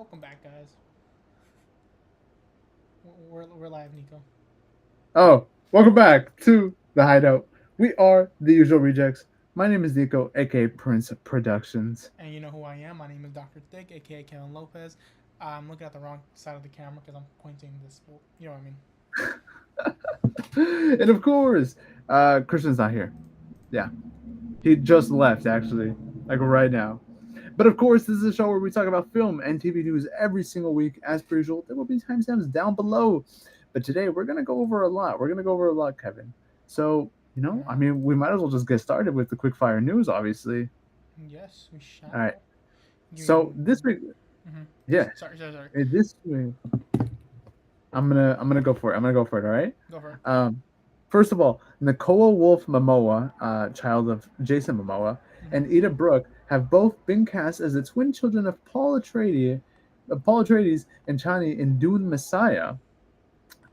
Welcome back, guys. We're live, Nico. Oh, welcome back to the Hideout. We are the usual rejects. My name is Nico, aka Prince Productions. And you know who I am. My name is Doctor Thick, aka Kevin Lopez. I'm looking at the wrong side of the camera because I'm pointing this. Well, you know what I mean. And of course, Christian's not here. Yeah, he just left actually, like right now. But of course, this is a show where we talk about film and TV news every single week. As per usual, there will be timestamps down below. But today we're gonna go over a lot. We're gonna go over a lot, Kevin. So I Mm-hmm. mean, we might as well just get started with the quickfire news, obviously. Yes, we All right. shall. Give me. So this week, Mm-hmm. yeah, Sorry. this week I'm gonna go for it. I'm gonna go for it. All right. Go for it. Um, First of all, Nicole Wolf Momoa, child of Jason Momoa, Mm-hmm. and Ida Brooke have both been cast as the twin children of Paul Atreides and Chani in Dune Messiah.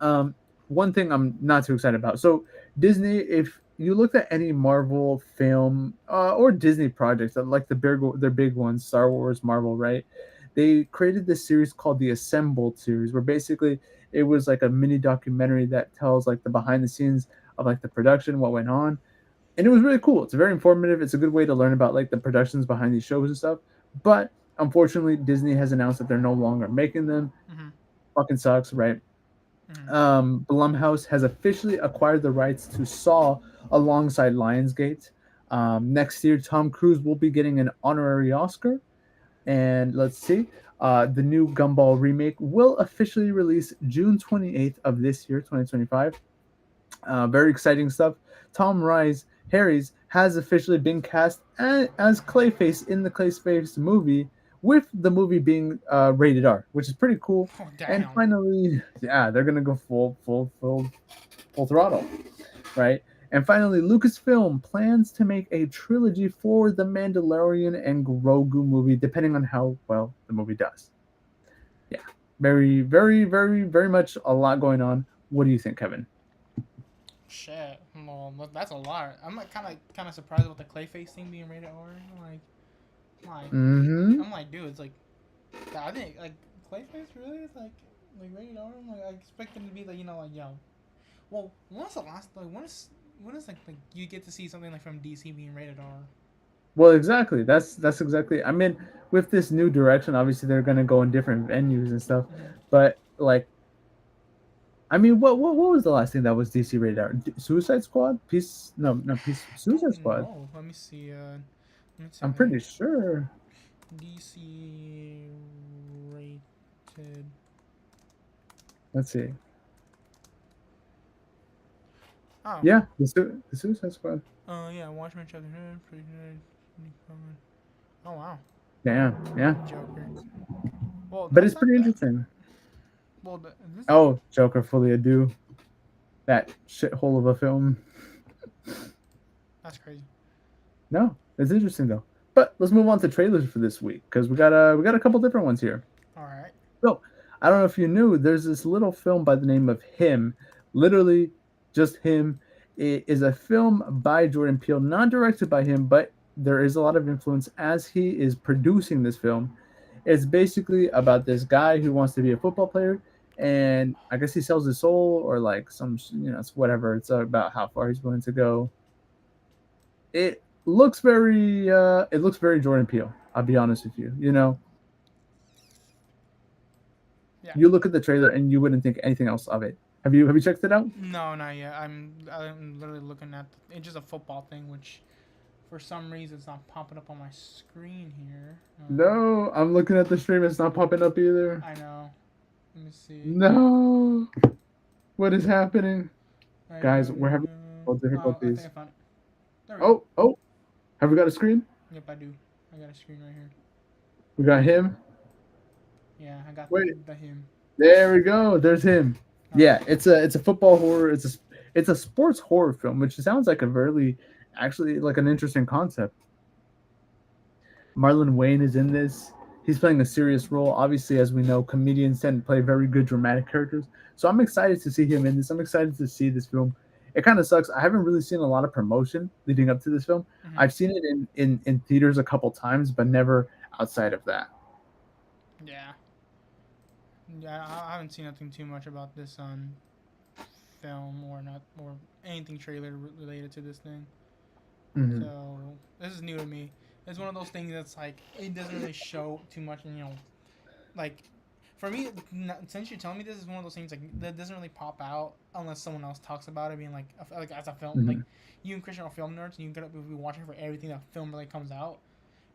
Um, One thing I'm not too excited about. So Disney, if you looked at any Marvel film or Disney projects, like their big ones, Star Wars, Marvel, right? They created this series called the Assembled series, where basically it was like a mini documentary that tells like the behind the scenes of like the production, what went on, and it was really cool. It's very informative. It's a good way to learn about like the productions behind these shows and stuff. But unfortunately, Disney has announced that they're no longer making them. Mm-hmm. Fucking sucks, right? Mm-hmm. Blumhouse has officially acquired the rights to Saw alongside Lionsgate. Next year, Tom Cruise will be getting an honorary Oscar. And let's see, the new Gumball remake will officially release June 28th of this year, 2025. Very exciting stuff. Tom Harris has officially been cast as Clayface in the Clayface movie, with the movie being rated R, which is pretty cool. Oh And damn. finally, yeah, they're gonna go full throttle, right? And finally, Lucasfilm plans to make a trilogy for the Mandalorian and Grogu movie, depending on how well the movie does. Yeah, very much a lot going on. What do you think, Kevin? Shit. Well, that's a lot. I'm like kind of surprised with the Clayface thing being rated R. Like, Mm-hmm. I'm like, dude, it's like I think like Clayface really is like rated R. I'm like I expect them to be like like yo. Well, when's the last like when is like you get to see something like from DC being rated R? Well, exactly. That's exactly. I mean, with this new direction, obviously they're gonna go in different venues and stuff. Mm-hmm. But like, I mean, what was the last thing that was DC rated R? Suicide Squad? Peace? No, Peace. Suicide Don't Squad. know. Let me see I'm if I pretty sure. DC rated. Let's see. Oh, Yeah, the Suicide Squad. yeah, Watchmen chapter. Oh wow, Damn. Yeah, Joker. Well, but that's it's not pretty bad. interesting. Well, this Oh, Joker, fully ado. That shithole of a film. that's crazy. No, it's interesting though. But let's move on to trailers for this week because we got a couple different ones here. All right. So I don't know if you knew, there's this little film by the name of Him, literally just Him. It is a film by Jordan Peele, not directed by him, but there is a lot of influence as he is producing this film. It's basically about this guy who wants to be a football player, and I guess he sells his soul or like some, it's whatever. It's about how far he's willing to go. It looks very Jordan Peele. I'll be honest with you. Yeah. You look at the trailer and you wouldn't think anything else of it. Have you checked it out? No, not yet. I'm literally looking at it's just a football thing, which for some reason it's not popping up on my screen here. No, I'm looking at the stream. It's not popping up either. I know. Let me see. No, what is happening, I guys? don't We're having know. Oh, I think I difficulties. found it. There we go. Oh, have we got a screen? Yep, I do. I got a screen right here. We got him. Yeah, I got Wait, the him. there we go. There's him. All right. Yeah, it's a football horror. It's a sports horror film, which sounds like a very actually like an interesting concept. Marlon Wayne is in this. He's playing a serious role. Obviously, as we know, comedians tend to play very good dramatic characters. So I'm excited to see him in this. I'm excited to see this film. It kind of sucks. I haven't really seen a lot of promotion leading up to this film. Mm-hmm. I've seen it in theaters a couple times, but never outside of that. Yeah. Yeah, I haven't seen nothing too much about this film or not or anything trailer related to this thing. Hmm. So this is new to me. It's one of those things that's like it doesn't really show too much, and like for me, since you're telling me this is one of those things like that doesn't really pop out unless someone else talks about it, being like as a film, like Hmm. you and Christian are film nerds, and you gotta be watching for everything that film really comes out.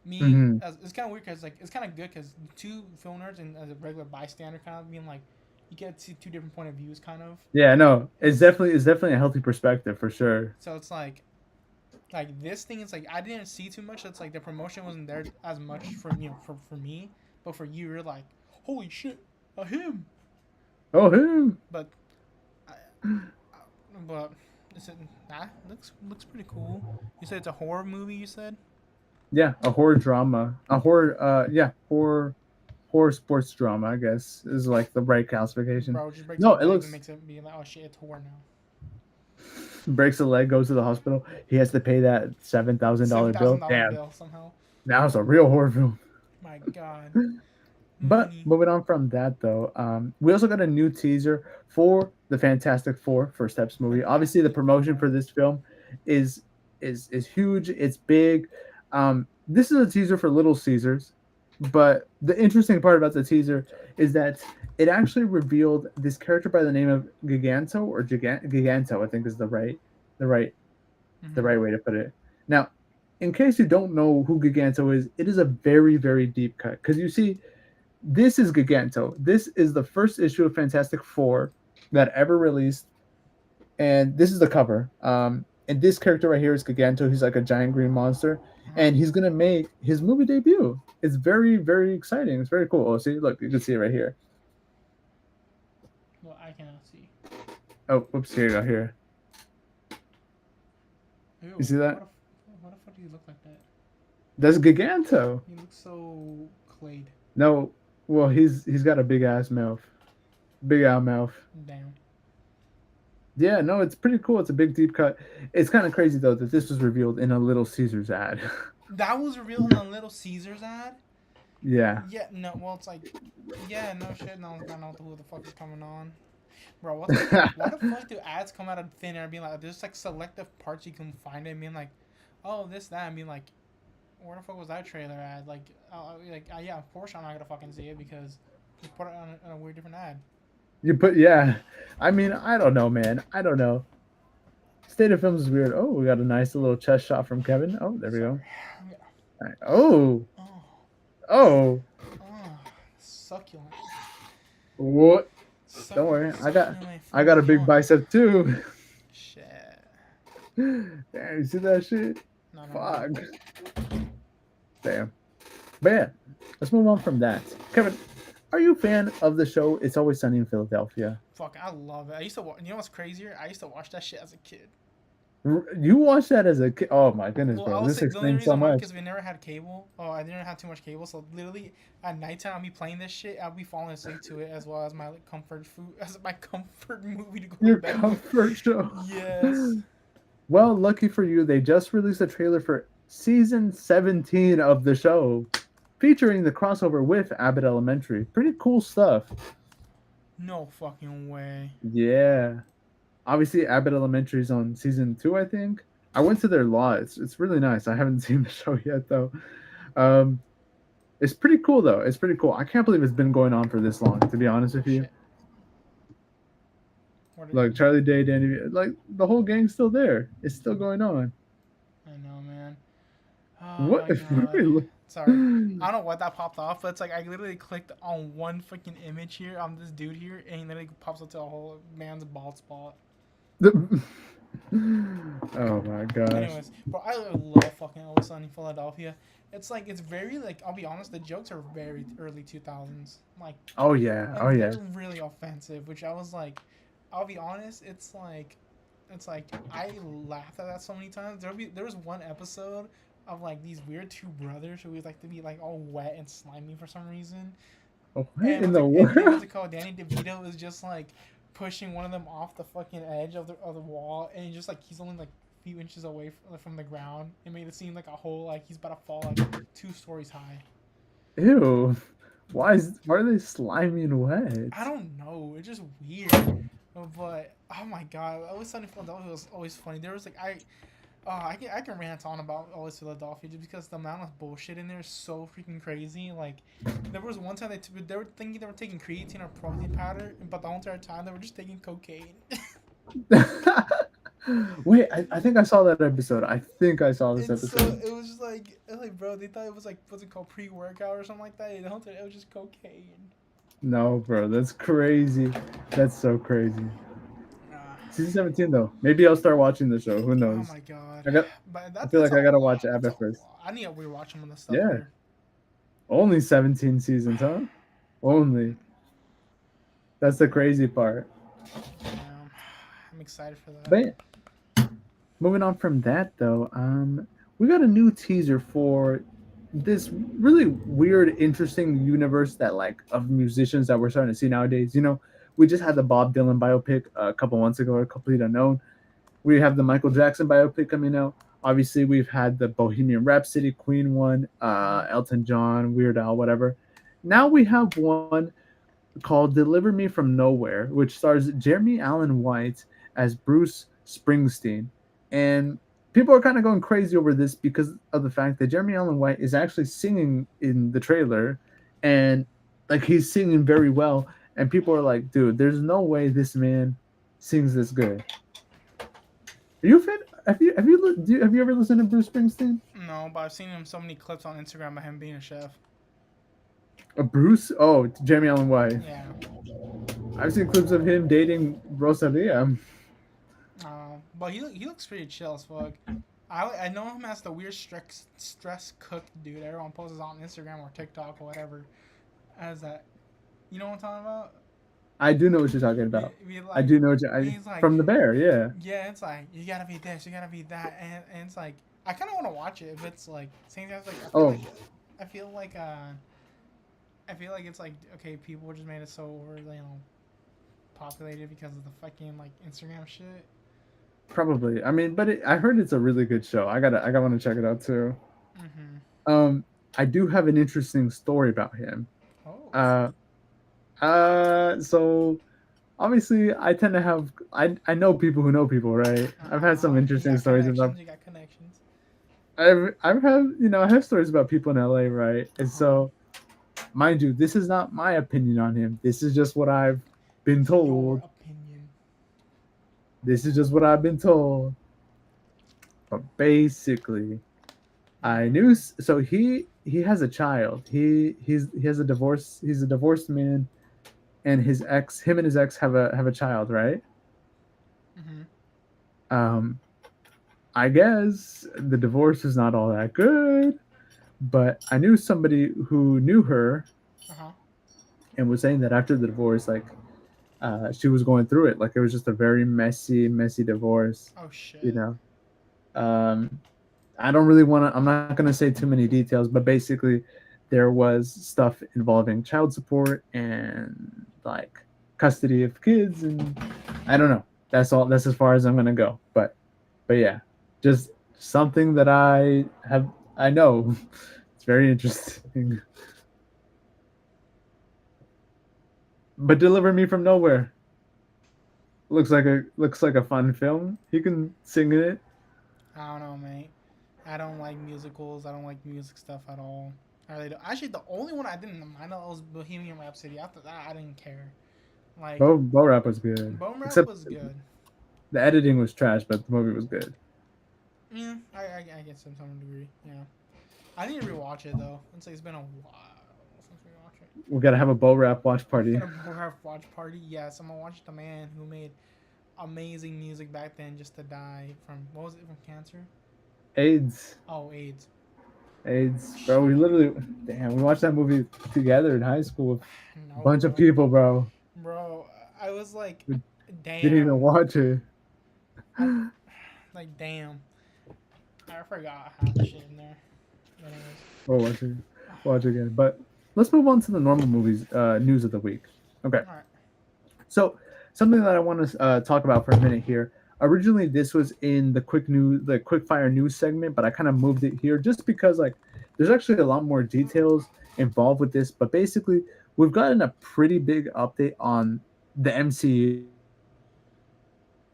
Me, Hmm. it's kind of weird because like it's kind of good because two film nerds and as a regular bystander, kind of being like you get to two different point of views, kind of. Yeah, no, it's definitely a healthy perspective for sure. So it's like this thing is like I didn't see too much. It's like the promotion wasn't there as much for for me, but for you, you're like, holy shit, a him. Oh, him. But I, but is it looks pretty cool. You said it's a horror movie. You said, Yeah, a horror drama, a horror. Yeah, horror sports drama. I guess is like the right classification. bro, just breaks No, his it leg and looks makes it be like, oh shit, it's horror now. breaks a leg, goes to the hospital. He has to pay that seven thousand Seven dollar thousand bill. dollar Damn, bill somehow. now it's a real horror film. My God, But money. moving on from that, though, we also got a new teaser for the Fantastic Four First Steps movie. Obviously, the Fantastic promotion for Four. this film is is huge. It's big. This is a teaser for Little Caesars, but the interesting part about the teaser is that it actually revealed this character by the name of Giganto or Giganto. I think is the right the Mm-hmm. right way to put it. Now, in case you don't know who Giganto is, it is a very very deep cut because you see this is Giganto. This is the first issue of Fantastic Four that ever released, and this is the cover. And this character right here is Giganto. He's like a giant green monster, Uh-huh. and he's gonna make his movie debut. It's very, very exciting. It's very cool. Oh, see, look, you can see it right here. Well, I cannot see. Oh, whoops, here you go. Here, you Ew. see that? What the fuck do you look like that? That's Giganto. He looks so clayed. No, well, he's got a big ass mouth, big out mouth. Damn. Yeah, no, it's pretty cool. It's a big deep cut. It's kind of crazy though that this was revealed in a Little Caesars ad. That was revealed in a Little Caesars ad. Yeah. Yeah, no, well, it's like, yeah, no shit, no one's gonna know who the fuck is coming on. Bro, what's up? Why the fuck do ads come out of thin air being like, there's like selective parts you can find and being like, oh, this, that, and being like, where the fuck was that trailer ad? Like, yeah, of course I'm not gonna fucking see it because you put it on a weird different ad. You put yeah. I mean, I don't know, man. I don't know. State of Films is weird. Oh, we got a nice little chest shot from Kevin. Oh, there we Sorry. go. All right. Oh, Oh, oh. oh, succulent. What? Don't Succulent, worry. succulent I got a big fun. bicep too. Shit. Damn, you see that shit? No, no, no. Fuck. Damn. But yeah, let's move on from that. Kevin, are you a fan of the show It's Always Sunny in Philadelphia? Fuck, I love it. I used to watch. You know what's crazier? I used to watch that shit as a kid. You watched that as a kid? Oh my goodness, Well, I bro. would This say the only explains so reason why much. because we never had cable. Oh, I didn't have too much cable, so literally at nighttime I'll be playing this shit. I'll be falling asleep to it as well as my like, comfort food, as my comfort movie to go to Your bed with. comfort show. Yes. Well, lucky for you, they just released a trailer for season 17 of the show, featuring the crossover with Abbott Elementary. Pretty cool stuff. No fucking way. Yeah. Obviously, Abbott Elementary is on season 2, I think. I went to their law. It's really nice. I haven't seen the show yet, though. Um, it's pretty cool, though. It's pretty cool. I can't believe it's been going on for this long, to be honest with you. Shit. What did, Like, Charlie Day, Danny, like, the whole gang's still there. It's still going on. I know, man. Oh What? my god. Sorry. I don't know what that popped off, but it's like I literally clicked on one freaking image here on this dude here, and he literally pops up to a whole man's bald spot. Oh my gosh. Anyways, bro, I love fucking Always Sunny in Philadelphia. It's like it's very like I'll be honest, the jokes are very early 2000s, like, Oh yeah. Oh and yeah. they're really offensive. Which I was like, I'll be honest, it's like I laughed at that so many times. There was one episode of like these weird two brothers who would like to be like all wet and slimy for some reason. Oh, what And in what's the it, and what's world? it called? Danny DeVito is just like pushing one of them off the fucking edge of the wall, and just like he's only like a few inches away from the ground. It made it seem like a whole like he's about to fall like 2 stories high. Ew. why are they slimy and I wet? don't know. It's just weird. But oh my god, Always Sunny in Philadelphia was always funny. There was like I can rant on about Always Philadelphia just because the amount of bullshit in there is so freaking crazy. Like there was one time they were thinking they were taking creatine or protein powder, but the whole entire time they were just taking cocaine. Wait, I think I saw that episode. I think I saw this It's so episode. it was just like bro, they thought it was like what's it called pre-workout or something like that. And the whole time it was just cocaine. No, bro, that's crazy. That's so crazy. Ah. Season 17 though. Maybe I'll start watching the show. Who Oh knows? my god, I got. but I that's feel it's like a I gotta watch lot. That's a Abbott first. lot. I need to rewatch some of the stuff Yeah, there. only 17 seasons, huh? Only. That's the crazy part. Yeah, I'm excited for that. But yeah, moving on from that though, we got a new teaser for this really weird, interesting universe that like of musicians that we're starting to see nowadays. We just had the Bob Dylan biopic a couple months ago, A Complete Unknown. We have the Michael Jackson biopic coming out. Obviously, we've had the Bohemian Rhapsody, Queen one, Mhm. Elton John, Weird Al, whatever. Now we have one called Deliver Me from Nowhere, which stars Jeremy Allen White as Bruce Springsteen. And people are kind of going crazy over this because of the fact that Jeremy Allen White is actually singing in the trailer, and like he's singing very well. And people are like, dude, there's no way this man sings this good. Are you a fan? Have you ever listened to Bruce Springsteen? No, but I've seen him so many clips on Instagram of him being a chef. Bruce? Oh, Jeremy Allen White. Yeah. I've seen clips of him dating Rosalia. But he looks pretty chill as fuck. I know him as the weird stress cook dude. Everyone posts on Instagram or TikTok or whatever as that. You know what I'm talking about? I do know what you're talking Be, about. be I like do know he's like from the bear. Yeah, yeah, it's like you gotta be this, you gotta be that, and it's like I kind of want to watch it if it's like same as like Oh, I feel like I feel like it's like okay, people just made it so over populated because of the fucking like Instagram shit. probably. I mean, but I heard it's a really good show. I want to check it out too. Mm-hmm. Um, I do have an interesting story about him. Oh. Uh, so obviously I tend to have I know people who know people, right? I've had some You interesting got stories about connections. You got connections. I've had I have stories about people in LA, right? And Uh-huh. so, mind you, this is not my opinion on him. This is just what I've been It's your told. opinion. This is just what I've been told. But basically, I Mm-hmm. knew. So he has a child. He has a divorce. He's a divorced man, and him and his ex have a child, right? Mm-hmm. Um, I guess the divorce is not all that good. But I knew somebody who knew her Uh-huh. and was saying that after the divorce, like she was going through it. Like it was just a very messy divorce. Oh You shit. know, um, I don't really want to. I'm not going to say too many details, but basically, there was stuff involving child support and like custody of kids, and I don't know. That's all. That's as far as I'm going to go. But yeah, just something that I know. It's very interesting. But Deliver Me from Nowhere looks like a fun film. He can sing in it. I don't know, mate. I don't like musicals. I don't like music stuff at all. I really don't. Actually, the only one I didn't mind was Bohemian Rhapsody. After that, I didn't care. Like, Bo Rap was good, Bone Rap except was good. the editing was trash, but the movie was good. Yeah, I guess to some degree. Yeah, I need to rewatch it though. It's been a while since we watched it. We gotta have a Bo Rap watch party. Got a Bone Rap watch party. Yes, I'm gonna watch the man who made amazing music back then just to die from what was it from cancer? AIDS, Oh, AIDS. AIDS, bro. We Shit. literally, damn, we watched that movie together in high school with a No, bunch of bro. people, bro. Bro, I was like, We didn't even damn. watch it. I like damn. I forgot half the shit in there. But anyways. We'll watch it again. But let's move on to the normal movies news of the week. Okay. Alright. So something that I want to talk about for a minute here. Originally, this was in the quick fire news segment, but I kind of moved it here just because like there's actually a lot more details involved with this, but basically we've gotten a pretty big update on the MCU and Marvel.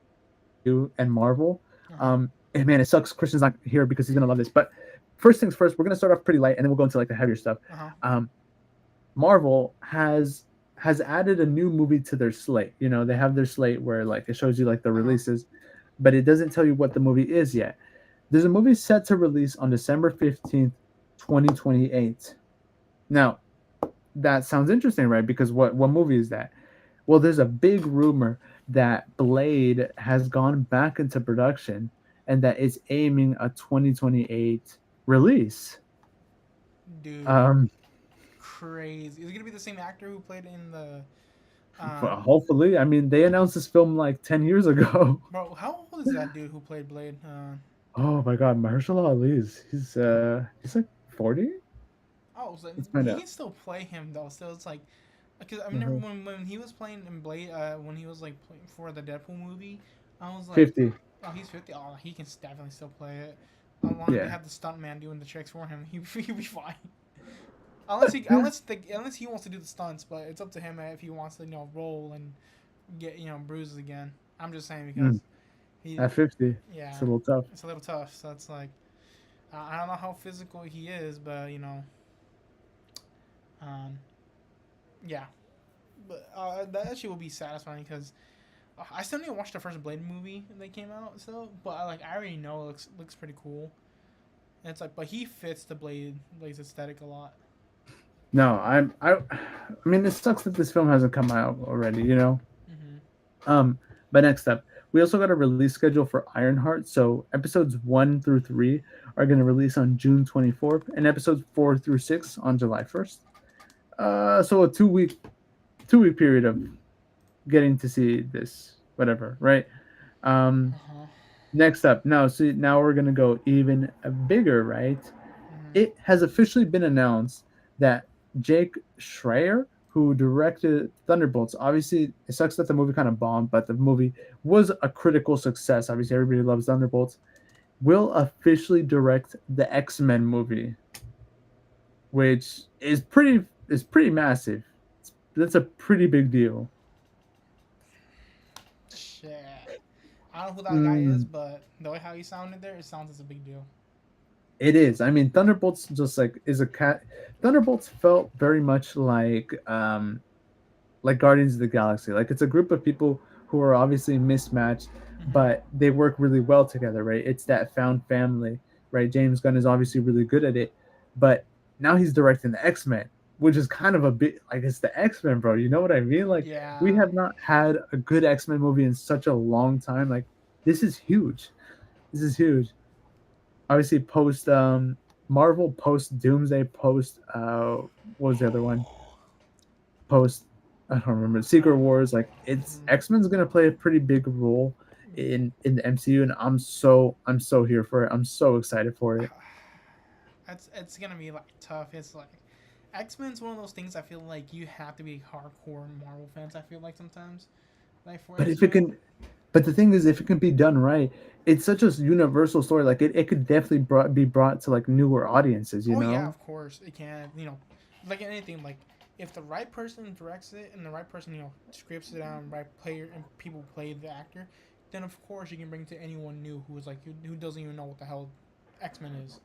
And man, it sucks Christian's not here because he's gonna love this. But first things first, we're gonna start off pretty light, and then we'll go into like the heavier stuff. Um, Uh-huh. Marvel has added a new movie to their slate. You know, they have their slate where like it shows you like the Uh-huh. releases, but it doesn't tell you what the movie is yet. There's a movie set to release on December 15th, 2028. Now, that sounds interesting, right? Because what movie is that? Well, there's a big rumor that Blade has gone back into production and that it's aiming a 2028 release. Dude, Um, crazy. Is it gonna be the same actor who played in the Hopefully, I mean, they announced this film like 10 years ago. bro, how old is that dude who played Blade? Oh my God, Mahershala Ali is he's like 40. Oh, so Let's find he out. can still play him though. So it's like, because I remember Uh-huh. when he was playing in Blade, when he was like playing for the Deadpool movie, I was like, 50. oh, he's 50. Oh, he can definitely still play it. As long as they Yeah. have the stuntman doing the tricks for him, he'll be fine. Unless he wants to do the stunts, but it's up to him if he wants to roll and get bruises again. I'm just saying Mm, because he at 50, it's yeah, a little tough. it's a little tough. So it's like I don't know how physical he is, but um, yeah. But that actually will be satisfying because I still need to watch the first Blade movie that came out. So, but I already know it looks pretty cool. And it's like, but he fits the Blade's aesthetic a lot. No, I mean, it sucks that this film hasn't come out already. You know. Mm-hmm. Um, but next up, we also got a release schedule for Ironheart. So episodes 1 through 3 are going to release on June 24th, and episodes 4 through 6 on July 1st. So a 2-week period of getting to see this, whatever, right? Um, Uh huh. Next up, now we're gonna go even bigger, right? Mm-hmm. It has officially been announced that Jake Schreier, who directed Thunderbolts, obviously it sucks that the movie kind of bombed, but the movie was a critical success. Obviously, everybody loves Thunderbolts. Will officially direct the X-Men movie, which is pretty massive. That's a pretty big deal. Shit. I don't know who that guy is, Mm, but the way how he sounded there, it sounds as a big deal. it is. I mean, Thunderbolts just like is a cat. Thunderbolts felt very much like Guardians of the Galaxy. Like it's a group of people who are obviously mismatched, Mm-hmm. but they work really well together, right? It's that found family, right? James Gunn is obviously really good at it, but now he's directing the X-Men, which is kind of a bit like it's the X-Men, bro. You know what I mean? Like we Yeah. have not had a good X-Men movie in such a long time. Like this is huge. This is huge. Obviously, post Marvel, post Doomsday, post what was the other one? Post I don't remember Secret Uh, Wars. Like it's mm-hmm. X Men's gonna play a pretty big role in the MCU, and I'm so here for it. I'm so excited for it. It's gonna be like tough. It's like X Men's one of those things. I feel like you have to be hardcore Marvel fans. I feel like sometimes, like for But it if it to. can, but the thing is, if it can be done right, it's such a universal story. Like it could definitely be brought to like newer audiences. You Oh yeah, know. of course it can. Like anything. Like if the right person directs it and the right person scripts it out, and right player and people play the actor, then of course you can bring to anyone new who is like who doesn't even know what the hell X Men is.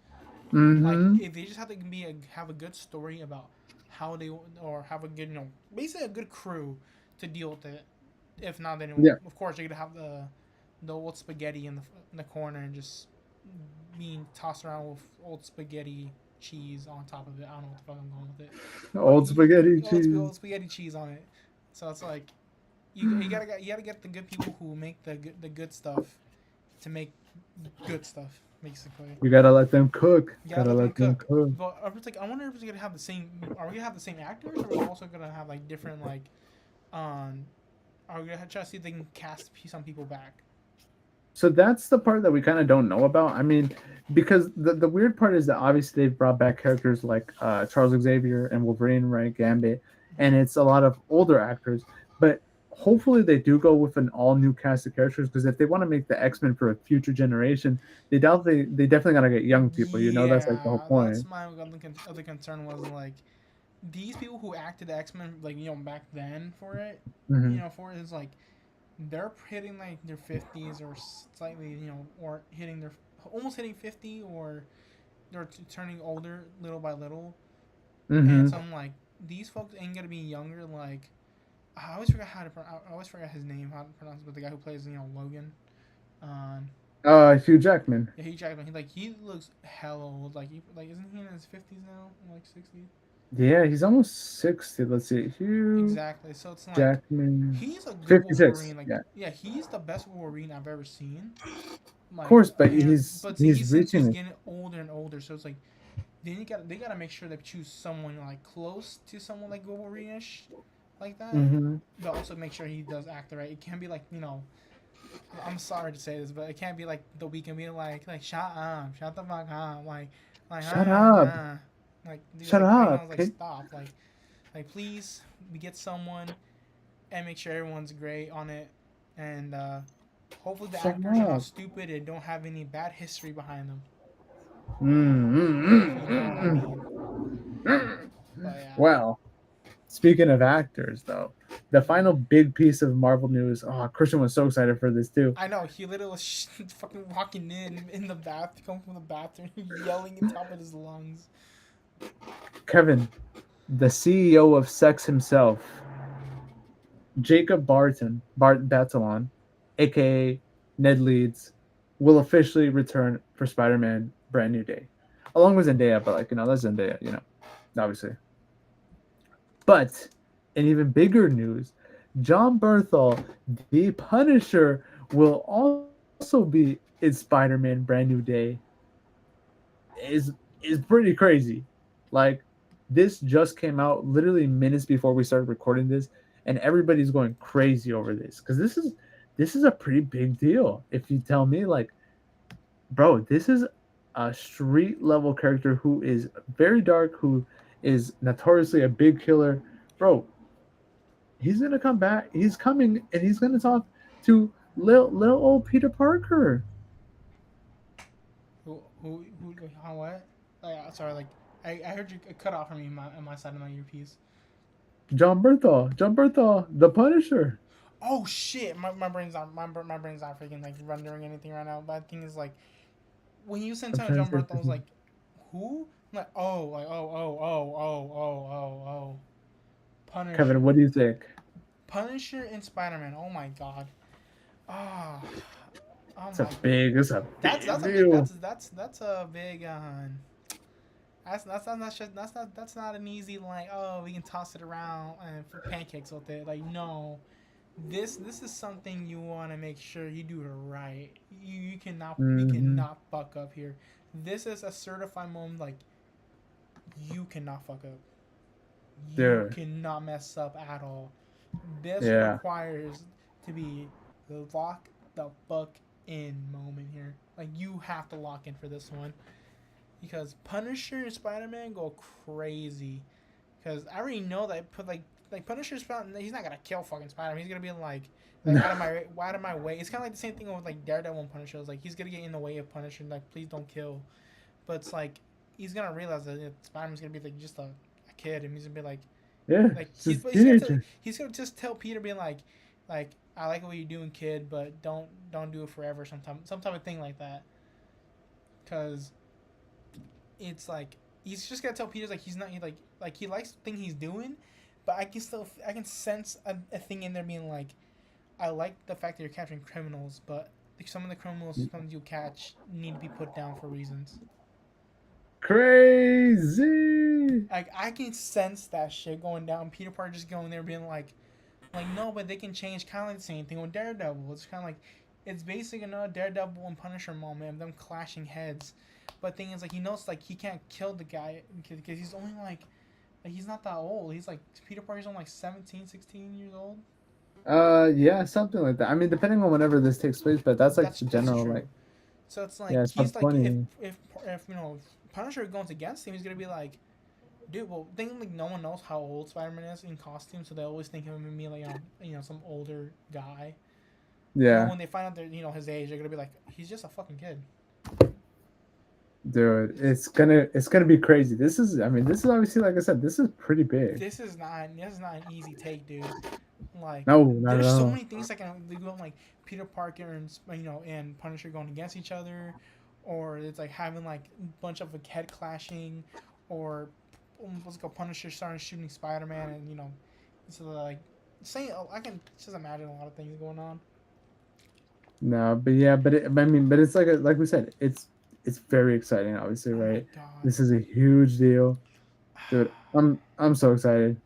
Like Mm-hmm. if they just have to have a good story about how they or have a good basically a good crew to deal with it. If not, then Yeah. of course you're gonna have the old spaghetti in the corner and just being tossed around with old spaghetti cheese on top of it. I don't know what the fuck I'm going with it, but Old spaghetti cheese. old spaghetti cheese on it. So it's like you gotta get the good people who make the good stuff to make good stuff basically. You gotta let them cook. You gotta Gotta let them let them cook. cook. But I wonder if it's gonna have the same. Are we gonna have the same actors, or are we also gonna have like different um? Are we gonna try to see if they can cast some people back? So that's the part that we kind of don't know about. I mean, because the weird part is that obviously they've brought back characters like Charles Xavier and Wolverine, right? Gambit, and it's a lot of older actors. But hopefully they do go with an all new cast of characters because if they want to make the X Men for a future generation, they definitely gotta get young people. You know, that's like the whole Yeah, point. that's my other concern was like, these people who acted X-Men like back then for it, Hmm. for it is like they're hitting like their 50s or slightly or hitting their almost hitting 50 or they're turning older little by little, and Hmm. so I'm like these folks ain't gonna be younger like I always forgot how to I always forget his name how to pronounce it, but the guy who plays Logan. Um, Hugh Jackman. yeah, he Jackman. He looks hella old. Like isn't he in his 50s now? Like 60s? Yeah, he's almost 60. Let's see. Hugh Exactly. So it's like Jackman. he's a good 56. Wolverine. Like Yeah. yeah, he's the best Wolverine I've ever seen. Of Like course, but but see, he's since he's reaching it. getting older and older, so it's like then they gotta make sure they choose someone like close to someone like Wolverine-ish, like that. Hmm. But also make sure he does act right. It can't be like I'm sorry to say this, but it can't be like the Weeknd being like shut the fuck up, like Shut up. like he's Shut like up. like Okay. stop, like please we get someone and make sure everyone's great on it, and hopefully the Shut actors are not up. stupid and don't have any bad history behind them, if you know what I Mm. mean. But yeah, Well, speaking of actors, though, the final big piece of Marvel news. Oh, Christian was so excited for this too. I know he literally was fucking walking in the bath, come from the bathroom, yelling at top of his lungs. Kevin, the CEO of Sex himself, Jacob Batalon, aka Ned Leeds, will officially return for Spider-Man: Brand New Day, along with Zendaya. But that's Zendaya, obviously. But in even bigger news, John Berthal, the Punisher, will also be in Spider-Man: Brand New Day. Is pretty crazy. Like, this just came out literally minutes before we started recording this, and everybody's going crazy over this because this is a pretty big deal. If you tell me, like, bro, this is a street level character who is very dark, who is notoriously a big killer, bro. He's gonna come back. He's coming, and he's gonna talk to little old Peter Parker. Who, how, what? Sorry, like, I heard you cut off from me on my side of my earpiece. John Berthal, the Punisher. Oh shit, my brain's not freaking like rendering anything right now. But the thing is like when you sent I'm out trying to John see if Bertha, I this was is like, who? I'm like oh Kevin. Punisher, What do you think? Punisher and Spider Man. Oh my god. Ah, oh It's a my. big That's a big deal. that's a big that's not an easy like we can toss it around and for pancakes with it like no this is something you want to make sure you do it right. You Mm-hmm. cannot fuck up here. This is a certified moment like you cannot fuck up. You Dude. cannot mess up at all. This Yeah. requires to be the lock the fuck in moment here. Like you have to lock in for this one because Punisher and Spider Man go crazy. Because I already know that put like Punisher's found he's not gonna kill fucking Spider Man. He's gonna be like out of my way. It's kind of like the same thing with like Daredevil and Punisher. It's like he's gonna get in the way of Punisher. Like please don't kill. But it's like he's gonna realize that Spider Man's gonna be like just a kid, and he's gonna be Yeah. like It's a he's teenager. gonna just tell Peter being like I like what you're doing, kid, but don't do it forever. Some type of thing like that. Because it's like he's just gonna tell Peter's like he's not like he likes the thing he's doing, but I can sense a thing in there being like I like the fact that you're capturing criminals, but like, some of the criminals some you catch need to be put down for reasons. Crazy. Like I can sense that shit going down. Peter Parker just going there being like no, but they can change. Kind of like the same thing with Daredevil. It's kind of like it's basically another Daredevil and Punisher moment of them clashing heads. But thing is, like he knows like he can't kill the guy because he's only like he's not that old. He's like Peter Parker's only like 17, 16 years old. Yeah, something like that. I mean, depending on whenever this takes place, but that's like the That's general, true. like, So it's yeah, like it's he's about like 20. if Punisher goes against him, he's gonna be like, dude. Well, think like no one knows how old Spider Man is in costume, so they always think of him as being like some older guy. But Yeah. when they find out that his age, they're gonna be like, he's just a fucking kid. Dude, it's gonna be crazy. This is, I mean, this is obviously, like I said, this is pretty big. This is not an easy take, dude. Like, No, not at there's so all. many things that can they go like Peter Parker and and Punisher going against each other, or it's like having like a bunch of like head clashing, or what's it called, Punisher starting shooting Spider Man, and so like saying I can just imagine a lot of things going on. No, but yeah, I mean, but it's like we said, it's very exciting, obviously, Oh my right? god, This is a huge deal, dude. I'm so excited.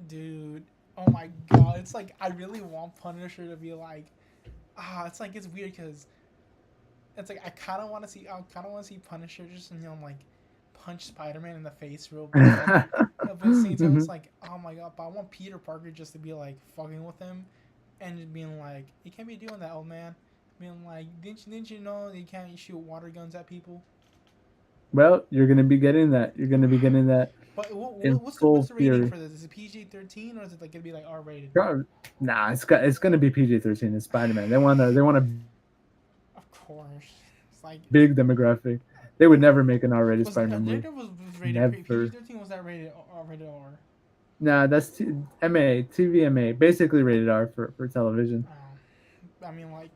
dude. Oh my god, it's like I really want Punisher to be like it's like it's weird because it's like I kind of want to see Punisher just like punch Spider Man in the face real bad. But at the same time, it's Mhm. like, oh my god, but I want Peter Parker just to be like fucking with him, and just being like, you can't be doing that, old man. Being like, didn't you know that you can't shoot water guns at people? Well, you're gonna be getting that. You're gonna be getting that But in what's full the rating fury. for this? Is it PG-13 or is it like gonna be like R-rated? Nah, it's gonna be PG-13. It's Spider-Man. They want a Of course, it's like big demographic. They would never make an R-rated was Spider-Man movie. was rated Never. PG-13, was that rated rated R? Nah, that's MA, TVMA, basically rated R for television. I mean, like,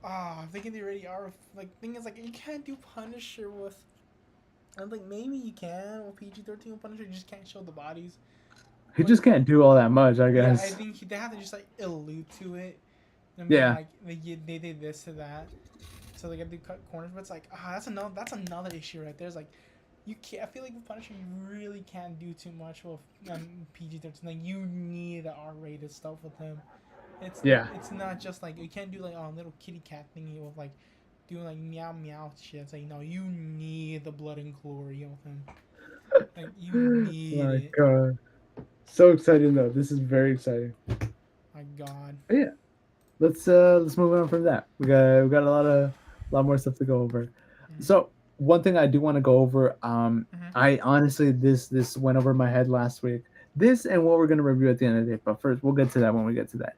I'm thinking they already are. Like, thing is, like, you can't do Punisher with. I'm like, maybe you can with PG-13 with Punisher. You just can't show the bodies. He But just can't do all that much, I yeah, I guess. think they have to just like allude to it and being Yeah. like they did this to that, so they got to cut corners. But it's like that's another issue right there. It's like you can't. I feel like with Punisher, you really can't do too much with PG-13. Like you need the R-rated stuff with him. It's Yeah. it's not just like you can't do like little kitty cat thingy with like doing like meow meow shit. It's like no, you need the blood and glory of him. Like you need My it. God. So exciting though. This is very exciting. My God. But yeah, let's move on from that. We got a lot more stuff to go over. Mm-hmm. So one thing I do want to go over, Mm-hmm. I honestly, this went over my head last week. This and what we're gonna review at the end of the day. But first, we'll get to that when we get to that.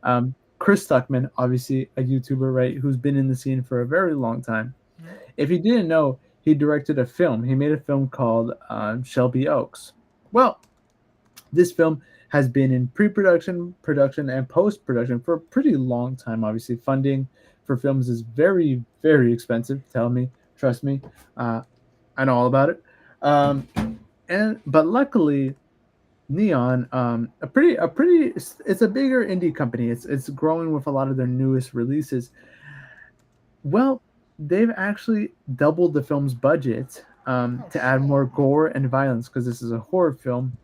Mm-hmm. Chris Stuckman, obviously a YouTuber, right, who's been in the scene for a very long time. Mm-hmm. If you didn't know, he directed a film. He made a film called Shelby Oaks. Well, this film has been in pre-production, production, and post-production for a pretty long time. Obviously, funding for films is very, very expensive. Tell me, trust me, uh, I know all about it. Um, and but luckily, Neon, it's a bigger indie company. It's growing with a lot of their newest releases. Well, they've actually doubled the film's budget Oh to add shit. more gore and violence because this is a horror film,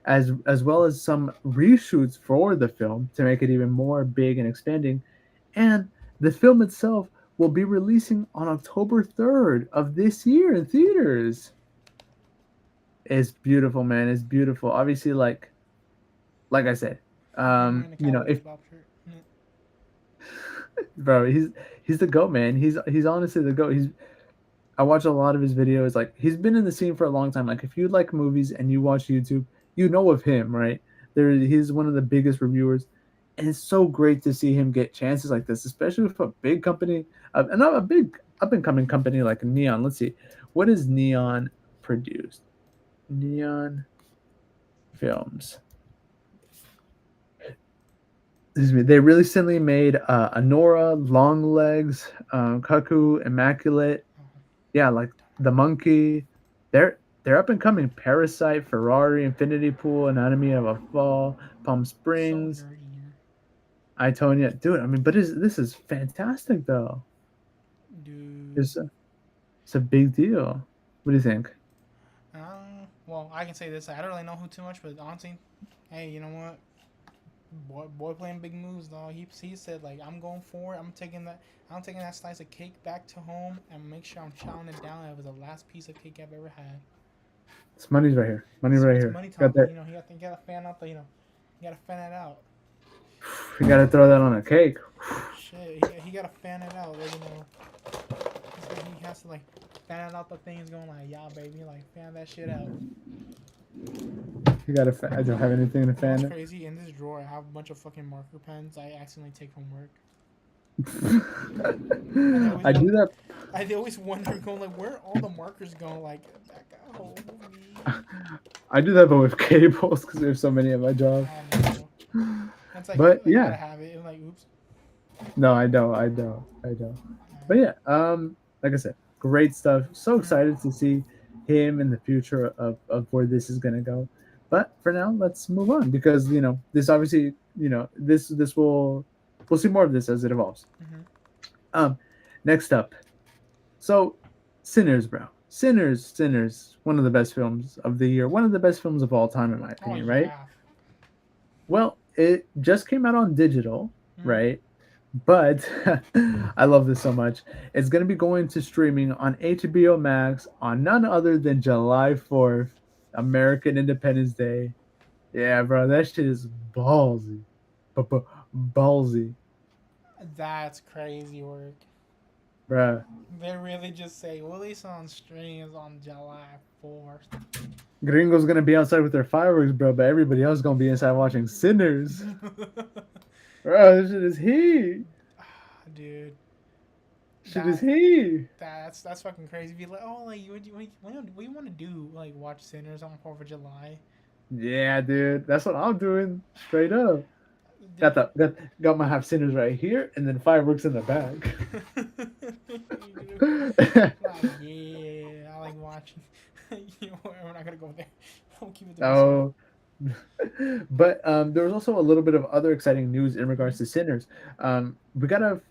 as well as some reshoots for the film to make it even more big and expanding. And the film itself will be releasing on October 3rd of this year in theaters. It's beautiful, man. It's beautiful. Obviously, like I said, I'm wearing a Cowboy if Bebop shirt. bro, he's the goat, man. He's honestly the goat. I watch a lot of his videos. Like he's been in the scene for a long time. Like if you like movies and you watch YouTube, you know of him, right? He's one of the biggest reviewers, and it's so great to see him get chances like this, especially with a big company, and not a big up and coming company like Neon. Let's see, what is Neon produced? Neon Films. Excuse me. They recently made Anora, Longlegs, Kaku, Immaculate. Yeah, like the Monkey. They're up and coming. Parasite, Ferrari, Infinity Pool, Anatomy of a Fall, Palm So Springs, dirty here, Itonia. Dude, I mean, but this is fantastic though. dude. It's a big deal. What do you think? Well, I can say this. I don't really know who too much, but honestly, hey, you know what? Boy playing big moves, dog. He said like I'm going forward. I'm taking that slice of cake back to home and make sure I'm chowing it down. It was the last piece of cake I've ever had. It's money's right here. Money right It's here. money Got talking. that. You gotta fan out the you gotta fan it out. You got to throw that on a cake. Shit, he gotta fan it out. Like, he has to like fan out the things going like, yeah, baby, like fan that shit out. You got to. I don't have anything to You know what's fan it. crazy? In this drawer, I have a bunch of fucking marker pens I accidentally take from work. And I always I do wonder, that. I always wonder, going like, where are all the markers going? Like that guy, homie. I do that, but with cables because there's so many at my job. I know. It's But like gotta yeah, have it. And like, oops. no, I don't. But Uh, yeah, like I said, great stuff. So mhm, excited to see him in the future of where this is gonna go. But for now, let's move on because this obviously this will we'll see more of this as it evolves. mhm. Um, next up, so Sinners, bro, Sinners, one of the best films of the year, one of the best films of all time in my Oh opinion, right? yeah. Well, it just came out on digital, Mhm. right? But I love this so much. It's going to be going to streaming on HBO Max on none other than July 4th, American Independence Day. Yeah, bro, that shit is ballsy. Ballsy, That's crazy work. bro. They really just say release on streams on July 4th. Gringo's going to be outside with their fireworks, bro, but everybody else going to be inside watching Sinners. Bro, this shit is heat. Dude, Shit is that heat. that's fucking crazy. Be like, oh, like what you want to do? Like watch Sinners on 4th of July? Yeah, dude. That's what I'm doing. Straight up. Dude, Got my half Sinners right here, and then fireworks in the back. like yeah, I like watching. We're not gonna go there. We'll keep it to myself. Oh, but there was also a little bit of other exciting news in Mhm, regards to Sinners. We gotta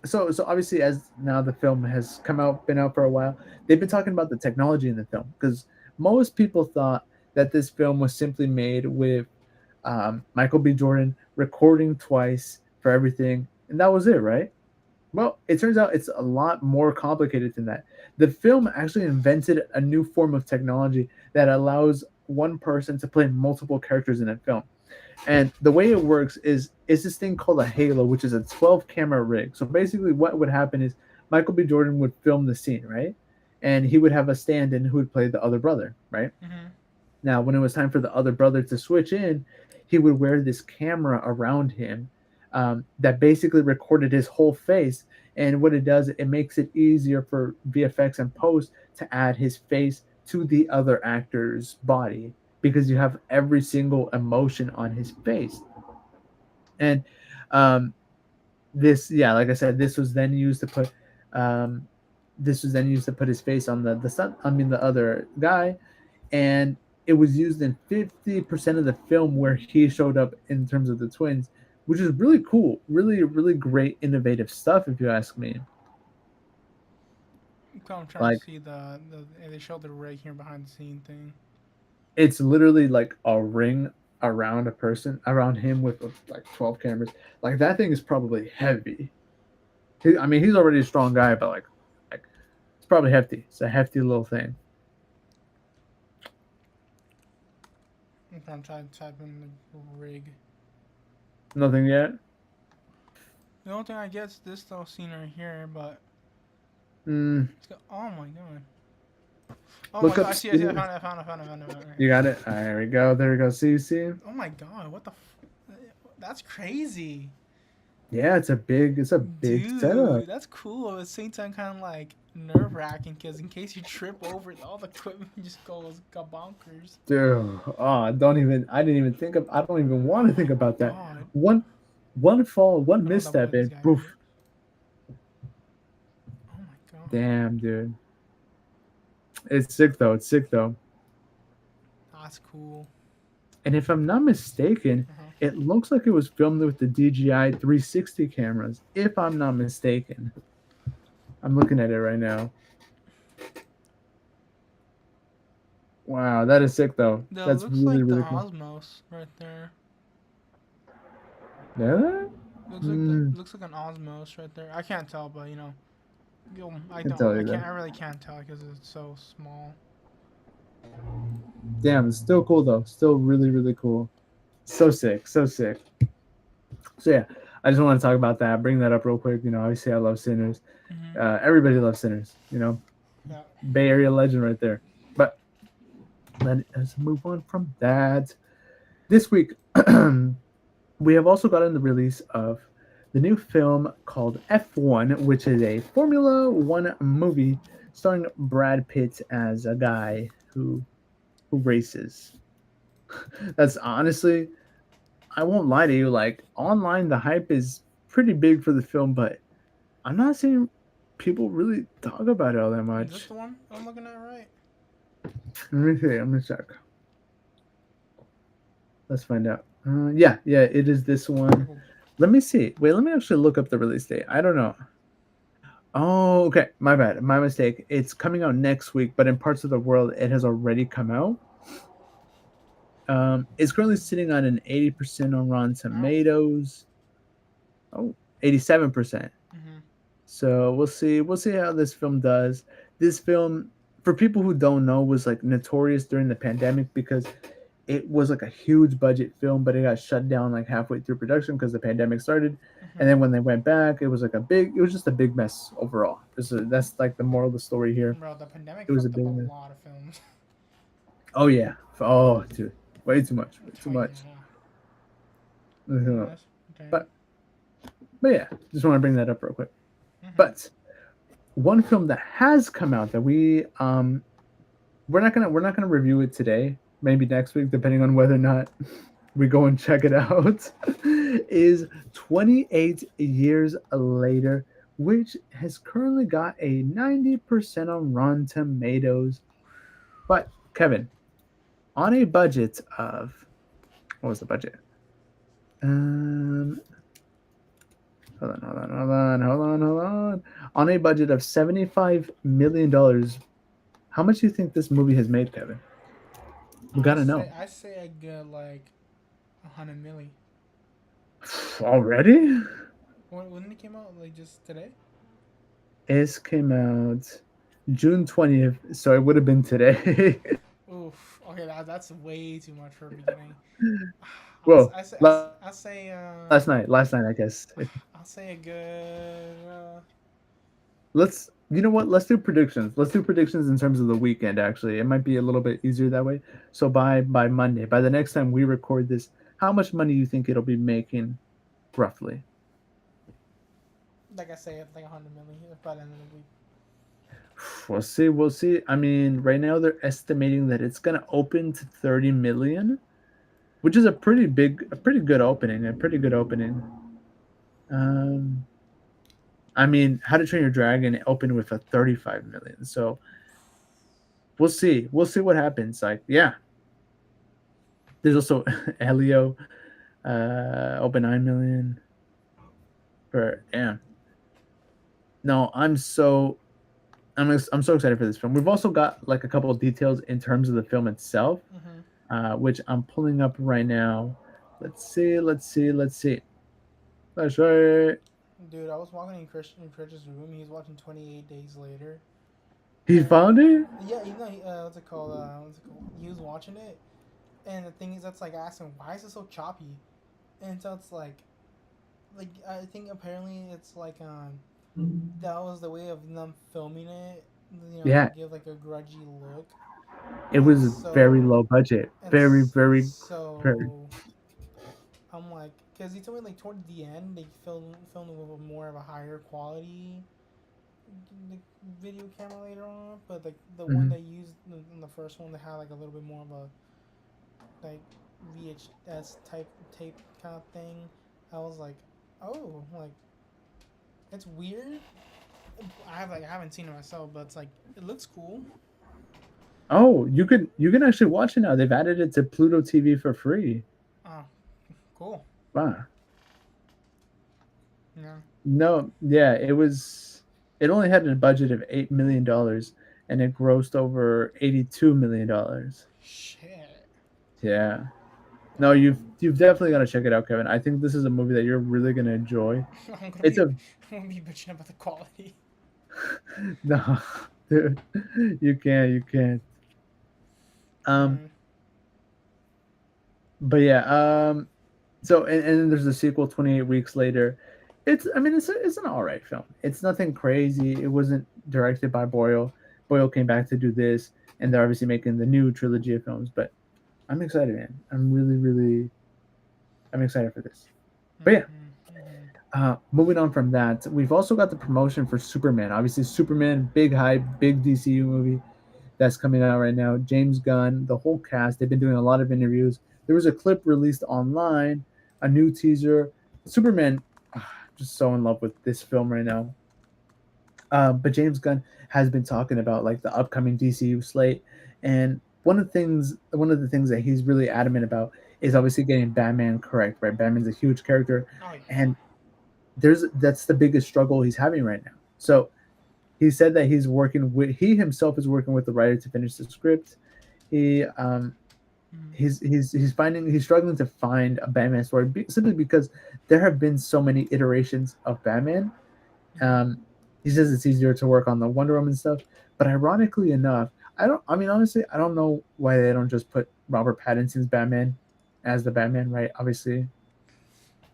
so obviously as now the film has come out, been out for a while, they've been mhm, talking about the technology in the film because most people thought that this film was simply made with Michael B. Jordan recording twice for everything, and that was it, right? Well, it turns out it's a lot more complicated than that. The film actually invented a new form of technology that allows one person to play multiple characters in a film. And the way it works is it's this thing called a halo, which is a 12 camera rig. So basically, what would happen is Michael B. Jordan would film the scene, right? And he would have a stand in who would play the other brother, right? mhm. Now, when it was time for the other brother to switch in, he would wear this camera around him that basically recorded his whole face. And what it does, it makes it easier for VFX and post to add his face to the other actor's body because you have every single emotion on his face. And um, yeah, like I said, um, this was then used to put his face on the son. I mean, the other guy, and it was used in 50% of the film where he showed up in terms of the twins, which is really cool, really great innovative stuff if you ask me. I'm trying to Like see the they showed the right here behind the scene thing. it's literally like a ring around a person around him with like 12 cameras. Like that thing is probably heavy. I mean, he's already a strong guy, but like it's probably hefty. It's a hefty little thing. I'm trying to type in the rig. Nothing yet. The only thing I get is this little scene right here, but Mm, it's got, oh my god. Oh my look god, up. I see, I found it right You here. got it. There we go. There we go. See. Oh my god, that's crazy. Yeah, it's a big setup. Dude, that's cool. At the same time, kind of like nerve wracking because in case you trip over, all the equipment just got bonkers. Dude, oh, don't even. I didn't even think of. I don't even want Oh to think my about that. god. One fall, one I don't double misstep, click this and guy right poof. here. Oh my god. Damn, dude. It's sick though. It's sick though. That's cool. And if I'm not mistaken, Uh huh. it looks like it was filmed with the DJI 360 cameras. If I'm not mistaken, I'm looking at it right now. Wow, that is sick though. That That's looks really like the really cool. Osmos right there. Yeah. Hmm. Looks like an Osmos right there. I can't tell, but I I can don't. tell you that. I really can't tell because it's so small. Damn, it's still cool though. Still really cool. So sick, so sick. So yeah, I just want to talk about that. Bring that up real quick. Obviously I love Sinners. Mhm. Everybody loves Sinners. Yeah. Bay Area legend right there. But let us move on from that. This week, we have also gotten the release of the new film called F1, which is a Formula One movie starring Brad Pitt as a guy who races. That's honestly, I won't lie to you. Like online, the hype is pretty big for the film, but I'm not seeing people really talk about it all that Is this much. the one I'm looking at, right? Let me see. I'm gonna check. Let's find out. Yeah, yeah, it is this one. Ooh. Let me see. Wait, let me actually look up the release date. I don't know. Oh, okay. My bad. My mistake. It's coming out next week, but in parts of the world, it has already come out. It's currently sitting on an 80% on Rotten Ow. Tomatoes. Oh, 87%. Mm-hmm. So we'll see. We'll see how this film does. This film, for people who don't know, was like notorious during the pandemic because it was like a huge budget film, but it got shut down like halfway through production because the pandemic started. And Mm-hmm. then when they went back, it was like a big. It was just a big mess overall. That's like the moral of the story here. Bro, the pandemic It was a fucked up a big mess. lot of films. Oh yeah. Oh dude, way too much. Way too Oh much. yeah. Mhm. Yes. Okay. But but yeah, just want to bring that up real quick. Mm-hmm. But one film that has come out that we're not gonna review it today. Maybe next week, depending on whether or not we go and check it out. Is 28 Years Later, which has currently got a 90% on Rotten Tomatoes. But Kevin, on a budget of what was the budget? Um, hold on. On a budget of $75 million, how much do you think this movie has made, Kevin? We I gotta know. say I say I get like 100 milli. Already? When it came out, like just today. This came out June 20th, so it would have been today. Oof. Okay, that's way too much for a beginning. Well, I say last night, I guess. I'll say a good. You know what? Let's do predictions. Let's do predictions in terms of the weekend. Actually, it might be a little bit easier that way. So by Monday, by the next time we record this, how much money do you think it'll be making, roughly? Like I say, it's like 100 milli by the end of the week. We'll see. We'll see. I mean, right now they're estimating that it's gonna open to 30 million, which is a pretty good opening. A pretty good opening. Um, I mean, How to Train Your Dragon opened with a 35 million. So we'll see. We'll see what happens. Like, yeah. There's also Elio, open 9 million for damn. No, I'm so excited for this film. We've also got like a couple of details in terms of the film itself, Mm-hmm. which I'm pulling up right now. Let's see. Let's see. Let's see. That's right. Dude, I was walking in Chris's room. He was watching 28 Days Later, He and found it. yeah, you know, what's it called? What's it called? He was watching it, and the thing is, that's like I asked him, why is it so choppy? And so it's like I think apparently it's like that was the way of them filming it, you know, to Yeah, give like a grudgy look, it and was very so low budget. and Very, very, very. so I'm like, because he told me like toward the end they filmed with more of a higher quality like, video camera later on, but like the one Mhm. they used in the first one, they had like a little bit more of a like VHS type tape kind of thing. I was like, oh, like it's weird. I haven't seen it myself, but it's like it looks cool. Oh, you can actually watch it now. They've added it to Pluto TV for free. Oh, cool. Wow. Yeah. No, yeah, it was. It only had a budget of $8 million, and it grossed over $82 million. Shit. Yeah. No, you've definitely got to check it out, Kevin. I think this is a movie that you're really gonna enjoy. I'm gonna It's be a I'm gonna be bitching about the quality. no, dude. You can't. You can't. Um, Mm. but yeah. So and then there's a sequel 28 weeks later. I mean it's an all right film. It's nothing crazy. It wasn't directed by Boyle. Boyle came back to do this, and they're obviously making the new trilogy of films. But I'm excited, man. I'm excited for this. But yeah, Mm-hmm. Mm-hmm. Moving on from that, we've also got the promotion for Superman. Obviously, Superman, big hype, big DCU movie that's coming out right now. James Gunn, the whole cast, they've been doing a lot of interviews. There was a clip released online, a new teaser. Superman, just so in love with this film right now. But James Gunn has been talking about like the upcoming DCU slate, and one of the things that he's really adamant about is obviously getting Batman correct. Right, Batman's a huge character, Oh yeah. and that's the biggest struggle he's having right now. So he said that he himself is working with the writer to finish the script. He Mm-hmm. he's struggling to find a Batman story simply because there have been so many iterations of Batman. Mm-hmm. um he says it's easier to work on the Wonder Woman stuff, but ironically enough, I mean, honestly, I don't know why they don't just put Robert Pattinson's Batman as the Batman, right? Obviously,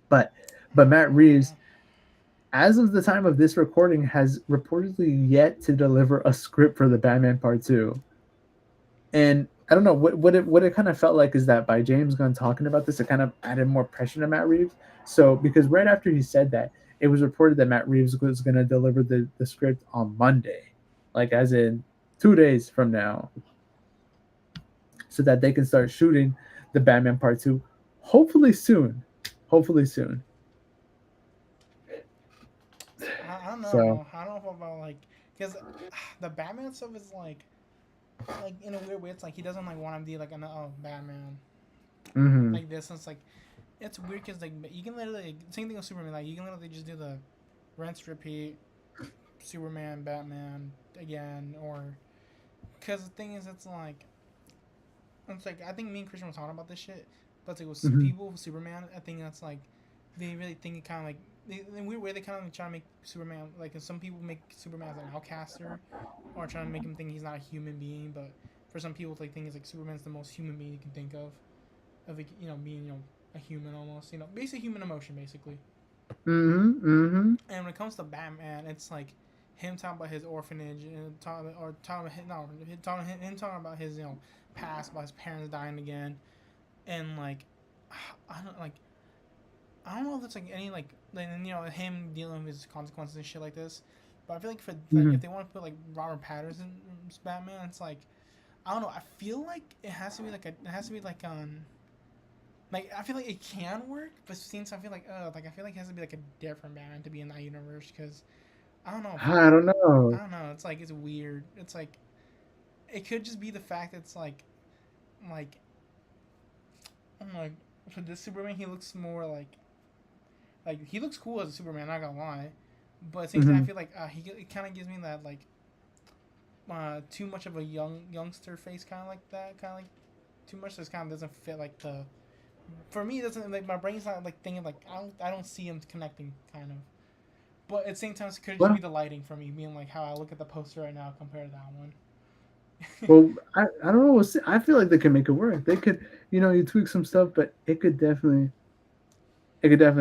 but Matt Reeves, Yeah. as of the time of this recording, has reportedly yet to deliver a script for the Batman Part Two. And I don't know what it kind of felt like is that by James Gunn talking about this, it kind of added more pressure to Matt Reeves. So because right after he said that, it was reported that Matt Reeves was going to deliver the script on Monday, like as in 2 days from now, so that they can start shooting the Batman Part Two, hopefully soon, hopefully soon. I don't So. know. I don't know about like, because the Batman stuff is like in a weird way. It's like he doesn't like want to be like an Batman Mm-hmm. like this. And it's like it's weird because like you can literally same thing with Superman. Like you can literally just do the rinse repeat Superman Batman again, or because the thing is it's like I think me and Christian was talking about this shit, but it's like with Mm-hmm. people with Superman, I think that's like they really think it kind of like in a weird way they kind of like try to make Superman like some people make Superman as an outcaster or trying to make him think he's not a human being, but for some people like think it's like Superman's the most human being you can think of like, being a human almost, basic human emotion basically. Mm-hmm. Mm-hmm. And when it comes to Batman, it's like him talking about his orphanage and talking about him talking about his past, about his parents dying again, and like I don't like I don't know if it's like any like him dealing with his consequences and shit like this. But I feel like for like Mm-hmm. if they want to put like Robert Patterson's Batman, it's like I don't know. I feel like it has to be like I feel like it can work, but since I feel like I feel like it has to be like a different Batman to be in that universe because I don't know. I don't I know. don't know. It's like it's weird. It's like it could just be the fact that it's like I'm like for this Superman he looks more like he looks cool as a Superman. Not gonna lie, but at the same time I Mm-hmm. feel like he it kind of gives me that like too much of a youngster face kind of like that kind of like too much. This kind of doesn't fit like the for me it doesn't like my brain's not like thinking like I don't see him connecting kind of. But at the same time, it could just be Well, the lighting for me, being like how I look at the poster right now compared to that one. Well, I don't know. We'll see. I feel like they can make it work. They could, you tweak some stuff, but it could definitely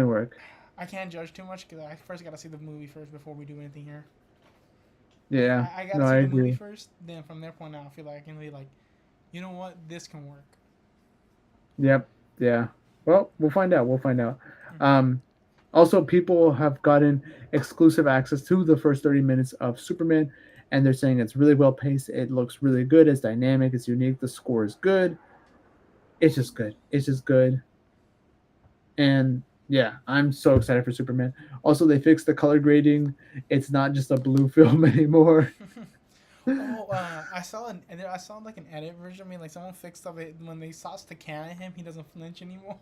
work. I can't judge too much because I first got to see the movie first before we do anything here. Like Yeah. I got No, to see I the movie agree. first, then from their point out, I feel like I can be like, you know what, this can work. Yep. Yeah. Well, we'll find out. We'll find out. Mm-hmm. Um, Also, people have gotten exclusive access to the first 30 minutes of Superman, and they're saying it's really well paced. It looks really good. It's dynamic. It's unique. The score is good. It's just good. It's just good. And yeah, I'm so excited for Superman. Also, they fixed the color grading. It's not just a blue film anymore. Oh, I saw like an edit version. I mean, like someone fixed up it when they saw Stuckmanns at him. He doesn't flinch anymore.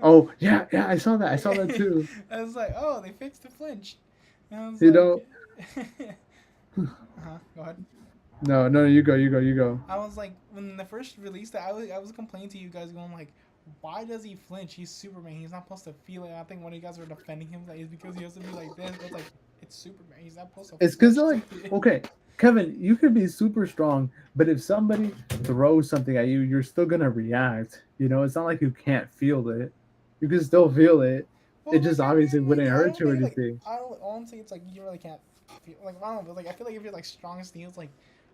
Oh yeah, yeah, I saw that. I Like, saw that too. I was like, oh, they fixed the flinch. And I was You like, know, go ahead. no, no, you go, you go, you go. I was like, when the first release that I was complaining to you guys, going like, why does he flinch? He's Superman. He's not supposed to feel it. I think one of you guys were defending him like it's because he has to be like this. But it's like it's Superman. He's not supposed to It's because flinch like, to it. okay, Kevin, you could be super strong, but if somebody throws something at you, you're still gonna react. It's not like you can't feel it. You can still feel it. It Well, just like I obviously mean, wouldn't like I hurt don't you or think like anything. I don't honestly it's like you really can't feel like I don't know, but like I feel like if you're like strong as steel, like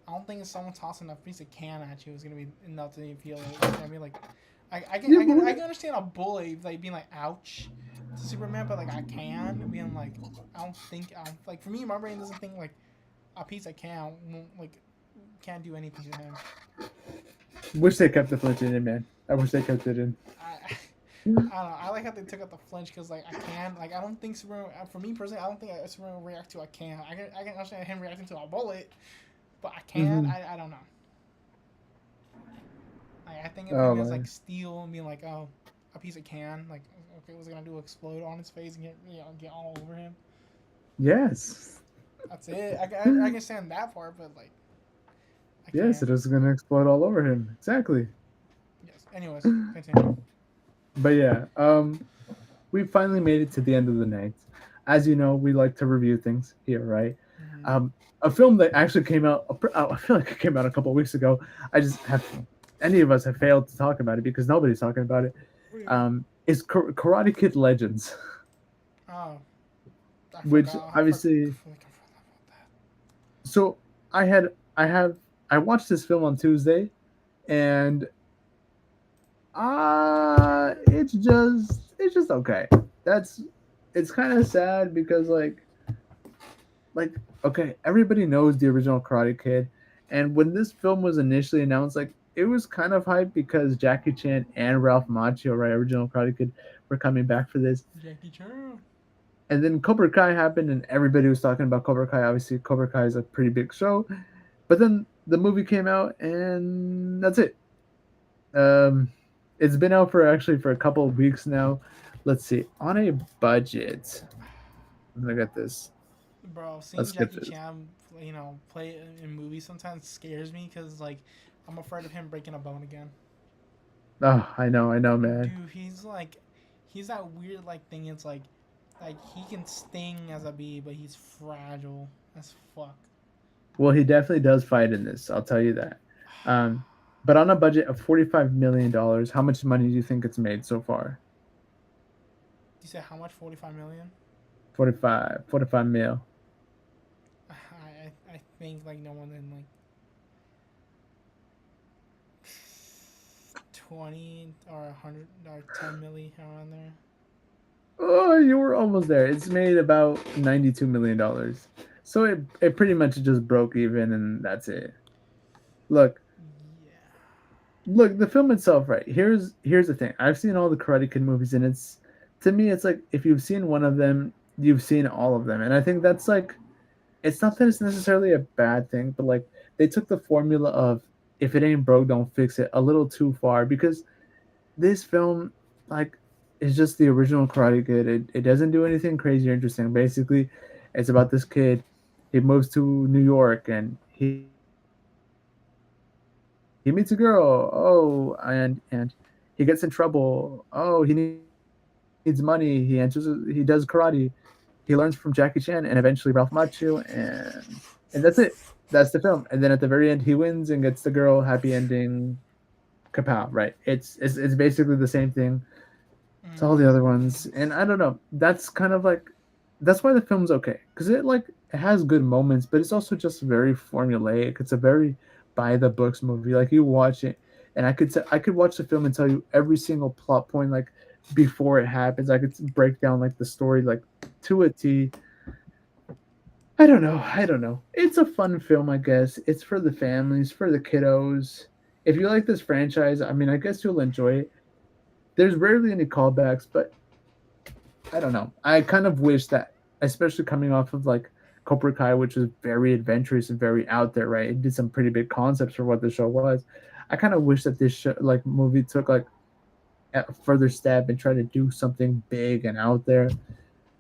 I don't think if someone tossing a piece of can at you is gonna be enough to feel it. You know what I mean, like I can Yeah, I but can I can understand a bullet like being like ouch, to Superman, but like I can, being like I don't like for me my brain doesn't think like a piece of can won't like can't do anything to him. Wish they kept the flinch in, man. I wish they kept it in. I I don't know. I like how they took out the flinch because like I can like I don't think Superman for me personally I don't think Superman will react to a can. I can understand him reacting to a bullet, but I can Hmm. I don't know. Like I think of Oh him as man. like steel and being like a piece of can like okay what's it gonna do explode on his face and get get all over him. Yes. That's it. I can stand that part, but like I Yes, can't. it is gonna explode all over him. Exactly. Yes. Anyways, continue. But yeah, we finally made it to the end of the night. As you know, we like to review things here, right? Mm-hmm. Um, a film that actually came out, I feel like it came out a couple of weeks ago. I just have, any of us have failed to talk about it because nobody's talking about it. What do you mean? Is Karate Kid Legends, Oh, I which forgot. obviously, I forgot about that. so I had, I have, I watched this film on Tuesday, and it's just okay. That's it's kind of sad because like okay, everybody knows the original Karate Kid, and when this film was initially announced, like it was kind of hype because Jackie Chan and Ralph Macchio, right, original Karate Kid, were coming back for this. Jackie Chan. And then Cobra Kai happened, and everybody was talking about Cobra Kai. Obviously, Cobra Kai is a pretty big show, but then the movie came out, and that's it. Um, it's been out for actually for a couple of weeks now. Let's see, on a budget. Look at this. Bro, seeing Let's get Jackie this. Chan, play in movies sometimes scares me because like I'm afraid of him breaking a bone again. Oh, I know, man. Dude, he's that weird like thing. It's like he can sting as a bee, but he's fragile as fuck. Well, he definitely does fight in this. I'll tell you that. Um, but on a budget of $45 million, how much money do you think it's made so far? You said how much? 45 million. 45 mil. I think like no one in like 20 or 100 or 10 milli around there. Oh, you were almost there. It's made about $92 million. So it pretty much just broke even, and that's it. Look, Yeah. look, the film itself, right? Here's the thing. I've seen all the Karate Kid movies, and it's to me, it's like if you've seen one of them, you've seen all of them, and I think that's like it's not that it's necessarily a bad thing, but like they took the formula of if it ain't broke, don't fix it a little too far because this film, like, is just the original Karate Kid. It doesn't do anything crazy or interesting. Basically, it's about this kid. He moves to New York and he meets a girl. And he gets in trouble. Oh, he needs money. He does karate. He learns from Jackie Chan and eventually Ralph Macchio, and that's it. That's the film. And then at the very end, he wins and gets the girl. Happy ending. Kapow! Right? It's basically the same thing to all the other ones. And I don't know. That's kind of like that's why the film's okay because it has good moments, but it's also just very formulaic. It's a very by the books movie. Like you watch it, and I could watch the film and tell you every single plot point like before it happens. I could break down like the story like to a T. I don't know. I don't know. It's a fun film, I guess. It's for the families, for the kiddos. If you like this franchise, I mean, I guess you'll enjoy it. There's rarely any callbacks, but I don't know. I kind of wish that, especially coming off of like Cobra Kai, which was very adventurous and very out there, right? It did some pretty big concepts for what the show was. I kind of wish that this show, like movie took like a further step and tried to do something big and out there,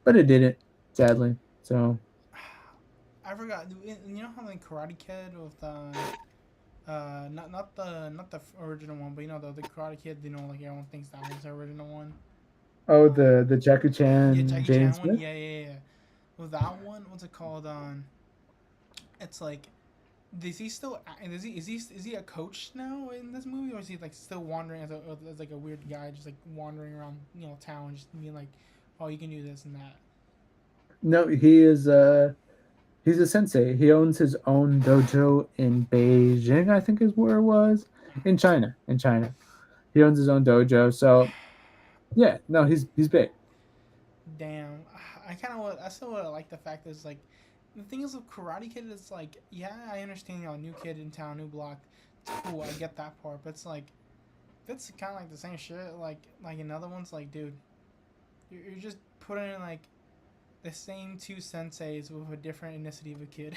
but it didn't, sadly. So, I forgot. You know how like Karate Kid with not the original one, but the Karate Kid. Like everyone thinks that was the original one. oh, Um, the Jackie yeah, Chan, Jackie Jane Chan one. Smith. Yeah. With that one, what's it called? It's like, is he still? Is he a coach now in this movie, or is he like still wandering as like a weird guy, just like wandering around town, just being like, oh, you can do this and that. No, he is. He's a sensei. He owns his own dojo in Beijing, I think is where it was. In China. In China. He owns his own dojo. So yeah, no, he's big. damn. I still would like the fact that it's like the thing is with Karate Kid is like yeah I understand new kid in town, new block, it's cool, I get that part, but it's like that's kind of like the same shit like another one's like dude you're just putting in like the same two senseis with a different ethnicity of a kid.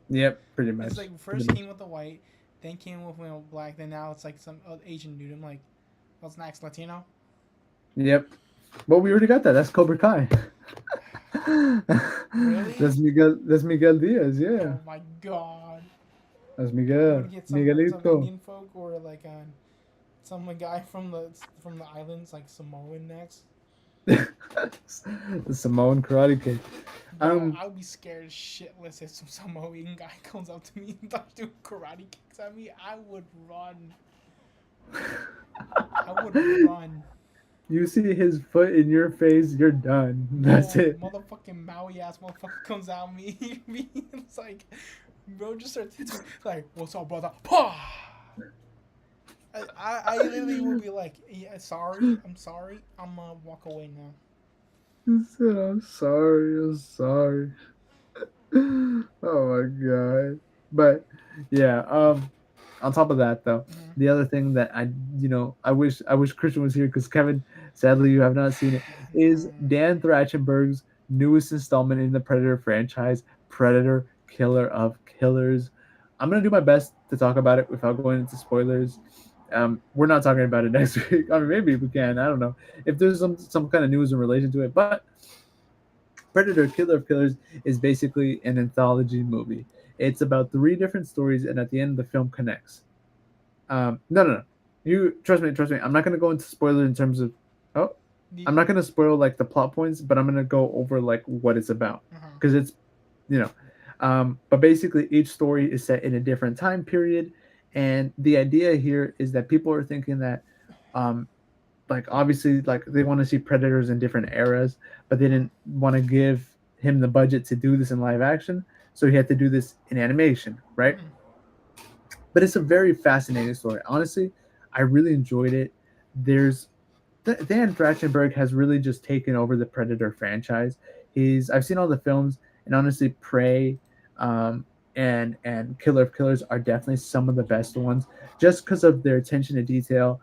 Yep, pretty It's much. like Pretty first much. came with the white, then came with black, then now it's like some Asian dude. I'm like, what's next, Latino? Yep. Well, we already got that. That's Cobra Kai. Really? That's Miguel Diaz. Yeah, Oh my god. that's You Miguel. would get some Miguelito. Indian folk or like some guy from the islands like Samoan next. The Samoan Karate Kid. Bro, Um, I would be scared shitless if some Samoan guy comes up to me and starts doing karate kicks at me. I would run. I would run. you see his foot in your face, you're done. That's Bro, it. motherfucking Maui ass motherfucker comes out at me. It's like, bro, just starts hitting me. Like, what's up, brother? Pah! I literally will be like, yeah, sorry, I'm sorry. I'm gonna walk away now. He said, "I'm sorry. I'm sorry." Oh my god. But yeah, on top of that though, Mm-hmm. the other thing that I wish Christian was here because Kevin, sadly you have not seen it, is No. Dan Trachtenberg's newest installment in the Predator franchise, Predator Killer of Killers. I'm gonna do my best to talk about it without going into spoilers. We're not talking about it next week. I mean, maybe we can. I don't know if there's some kind of news in relation to it, but Predator Killer of Killers is basically an anthology movie. It's about three different stories, and at the end, the film connects. No, no, no. You trust me. I'm not gonna go into spoilers in terms of. Oh, I'm not gonna spoil like the plot points, but I'm gonna go over like what it's about Uh-huh. because it's you know. But basically, each story is set in a different time period, and the idea here is that people are thinking that um, like obviously like they want to see predators in different eras, but they Uh-huh. didn't want to give him the budget to do this in live action, so he had to do this in animation, right? Mm. But it's a very fascinating story. Honestly, I really enjoyed it. There's Dan Trachtenberg has really just taken over the Predator franchise. I've seen all the films, and honestly, Prey, um, and Killer of Killers are definitely some of the best ones, just because of their attention to detail,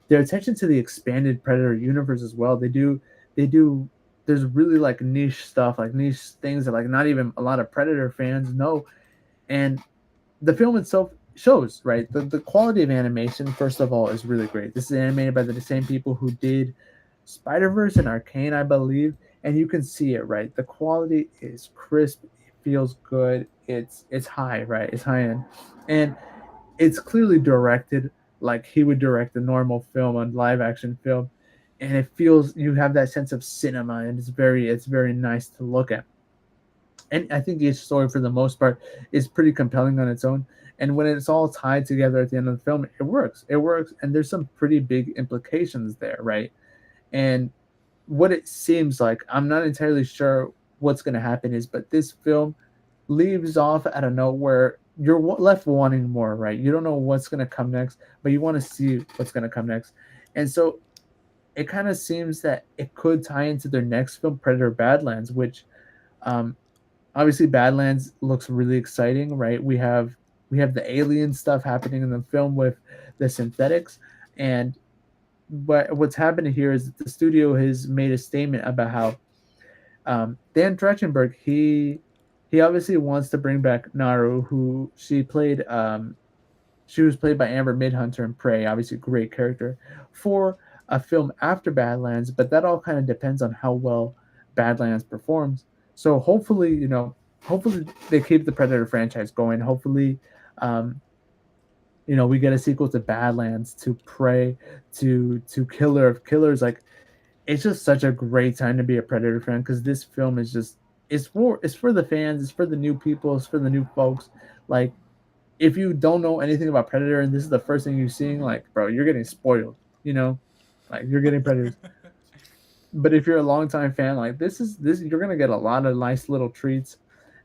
their attention to the expanded Predator universe as well. They do. There's really like niche stuff, like niche things that like not even a lot of Predator fans know, and the film itself shows right the quality of animation first of all is really great. This is animated by the same people who did Spider-Verse and Arcane, I believe, and you can see it, right? The quality is crisp, it feels good, it's high, right? It's high end, and it's clearly directed like he would direct a normal film, a live action film, and it feels you have that sense of cinema, and it's very nice to look at. And I think each story, for the most part, is pretty compelling on its own. And when it's all tied together at the end of the film, it works. It works, and there's some pretty big implications there, right? And what it seems like, I'm not entirely sure what's going to happen is, but this film leaves off at a note where you're left wanting more, right? You don't know what's going to come next, but you want to see what's going to come next. And so it kind of seems that it could tie into their next film, Predator Badlands, which um, obviously Badlands looks really exciting, right? We have the alien stuff happening in the film with the synthetics, and what's happening here is that the studio has made a statement about how Dan Trachtenberg he obviously wants to bring back Naru, who she was played by Amber Midhunter in Prey, obviously a great character, for a film after Badlands, but that all kind of depends on how well Badlands performs. So hopefully, hopefully they keep the Predator franchise going. Hopefully, um, we get a sequel to Badlands, to Prey, to Killer of Killers. Like it's just such a great time to be a Predator fan because this film is just it's for the fans, it's for the new people, it's for the new folks. Like if you don't know anything about Predator and this is the first thing you're seeing, Mm-hmm. like, bro, you're getting spoiled, like you're getting Predators. But if you're a longtime fan, like you're gonna get a lot of nice little treats,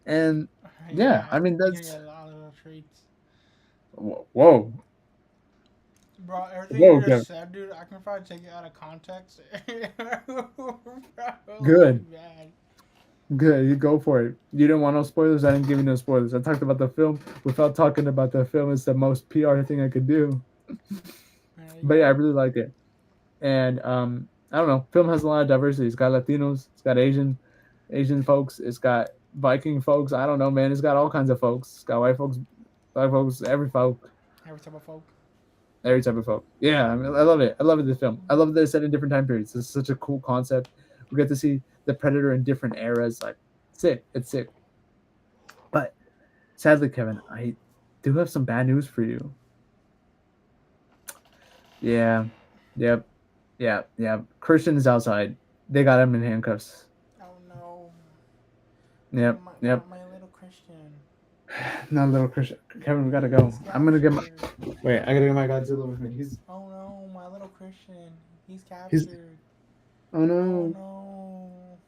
and yeah, Yeah, I mean you're gonna that's get a lot of treats. whoa, Bro, everything Whoa, you Kevin. just said, dude, I can probably take it out of context. Bro, Good. like, bad. Good. You go for it. You didn't want no spoilers. I didn't give you no spoilers. I talked about the film without talking about the film. It's the most PR thing I could do. There you But yeah, I go. really like it. And I don't know. Film has a lot of diversity. It's got Latinos. It's got Asian folks. It's got Viking folks. I don't know, man. It's got all kinds of folks. It's got white folks, black folks, every folk, Every type of folk. every type of folk. Yeah, I mean, I love it. I love it. This film. I love that it's set in different time periods. It's such a cool concept. We get to see the Predator in different eras. Like, sick. It's sick. But sadly, Kevin, I do have some bad news for you. Yeah. Yep. Yeah. Yeah. Christian is outside. They got him in handcuffs. Oh no. Yep. Yep. My little Christian. Not little Christian. Kevin, we gotta go. He's I'm gonna get my. captured. Wait, I gotta get my Godzilla with me. Oh no, my little Christian. He's He's. captured. Oh Oh no. no.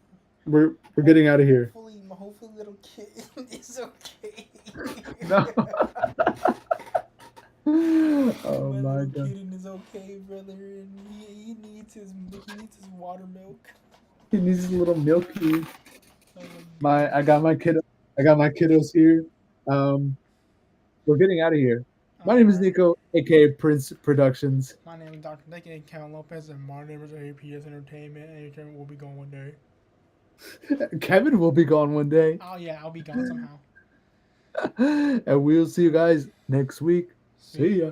We're getting out of here. Hopefully, little kid is okay. No. Oh My my little god. kitten is okay, brother, and he needs his water milk. He needs his little milky. Oh, My I got my kiddo. I got my kiddos here. Um, we're getting out of here. My name is alright. Nico, aka Prince Productions. My name is Dr. Nick and Kevin Lopez, and my name is APS Entertainment. And Entertainment will be gone one day. Kevin will be gone one day. Oh yeah, I'll be gone somehow. And we'll see you guys next week. See ya.